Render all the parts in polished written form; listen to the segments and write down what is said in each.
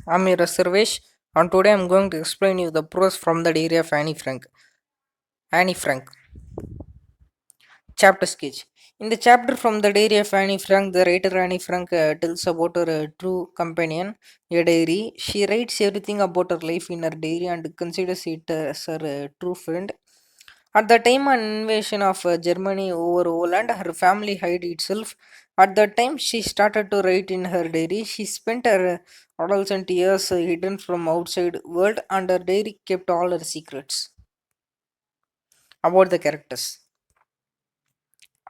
I'm your Sarvesh, and today I'm going to explain you the prose from the diary of Annie Frank. Annie Frank. Chapter sketch. In the chapter from the diary of Annie Frank, the writer Annie Frank tells about her true companion, a diary. She writes everything about her life in her diary and considers it as her true friend. At the time of invasion of Germany over Poland, her family hid itself. At that time, she started to write in her diary. She spent her adolescent years hidden from outside world, and her diary kept all her secrets. About the characters,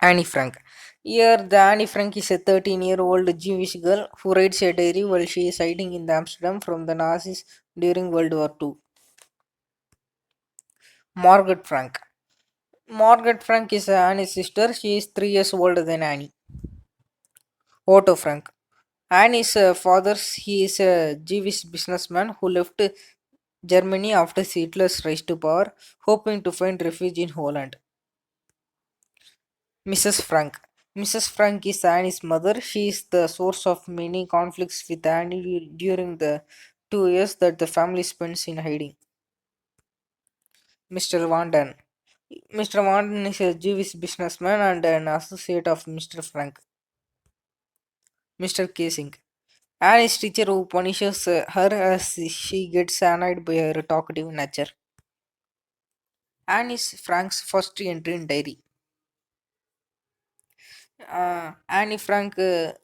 Annie Frank. Here, the Annie Frank is a 13-year-old Jewish girl who writes a diary while she is hiding in Amsterdam from the Nazis during World War II. Margaret Frank. Margaret Frank is Annie's sister. She is 3 years older than Annie. Otto Frank. Annie's father, he is a Jewish businessman who left Germany after Hitler's rise to power, hoping to find refuge in Holland. Mrs. Frank. Mrs. Frank is Annie's mother. She is the source of many conflicts with Annie during the 2 years that the family spends in hiding. Mr. Vanden. Mr. Vanden is a Jewish businessman and an associate of Mr. Frank. Mr. Casing. Annie's teacher who punishes her as she gets annoyed by her talkative nature. Annie's Frank's first entry in diary. Annie Frank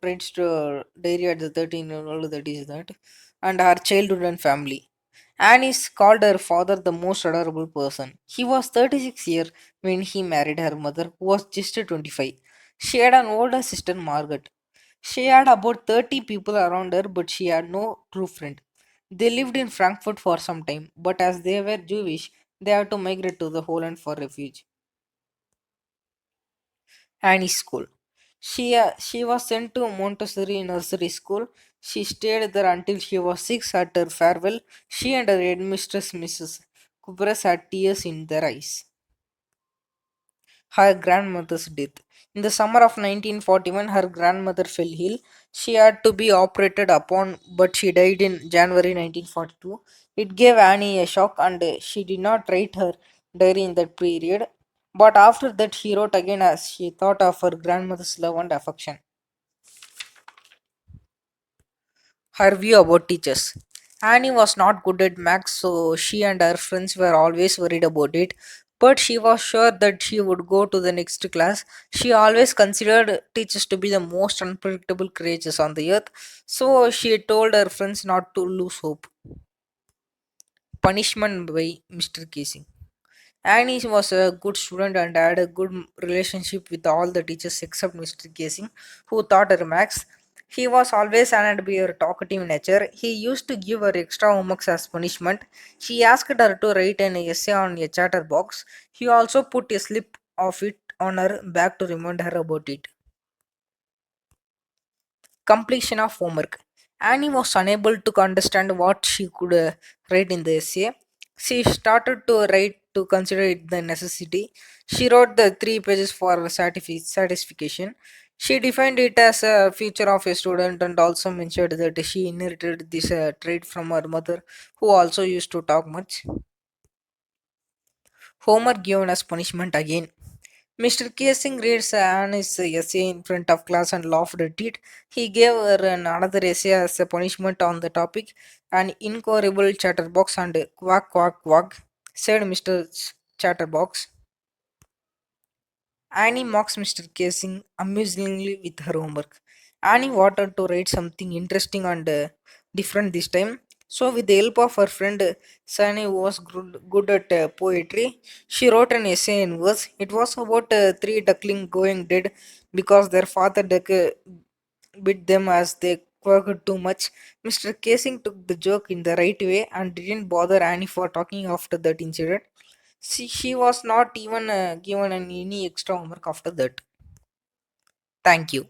writes to her diary at the 13-year-old, that is that, and her childhood and family. Annie's called her father the most adorable person. He was 36 years when he married her mother, who was just 25. She had an older sister, Margaret. She had about 30 people around her, but she had no true friend. They lived in Frankfurt for some time, but as they were Jewish, they had to migrate to the Holland for refuge. Annie's school. She was sent to Montessori nursery school. She stayed there until she was 6 at her farewell. She and her headmistress, Mrs. Kubras, had tears in their eyes. Her grandmother's death. In the summer of 1941, her grandmother fell ill. She had to be operated upon, but she died in January 1942. It gave Annie a shock, and she did not write her diary in that period. But after that, she wrote again as she thought of her grandmother's love and affection. Her view about teachers. Annie was not good at maths, so she and her friends were always worried about it. But she was sure that she would go to the next class. She always considered teachers to be the most unpredictable creatures on the earth, so she told her friends not to lose hope. Punishment by Mr. Casey. Annie was a good student and had a good relationship with all the teachers except Mr. Casing, who taught her maths. He was always annoyed by her talkative nature. He used to give her extra homeworks as punishment. He asked her to write an essay on a chatterbox. He also put a slip of it on her back to remind her about it. Completion of homework. Annie was unable to understand what she could write in the essay. She started to write to consider it the necessity. She wrote the 3 pages for satisfaction. She defined it as a feature of a student and also mentioned that she inherited this trait from her mother, who also used to talk much. Homer given as punishment again. Mr. Casing reads Anne's essay in front of class and laughed at it. He gave her another essay as a punishment on the topic. An incorrigible chatterbox and quack quack quack, said Mr. Chatterbox. Annie mocks Mr. Casing amusingly with her homework. Annie wanted to write something interesting and different this time. So, with the help of her friend Sani, who was good at poetry, she wrote an essay in verse. It was about three ducklings going dead because their father bit them as they quacked too much. Mr. Casing took the joke in the right way and didn't bother Annie for talking after that incident. She was not even given any extra homework after that. Thank you.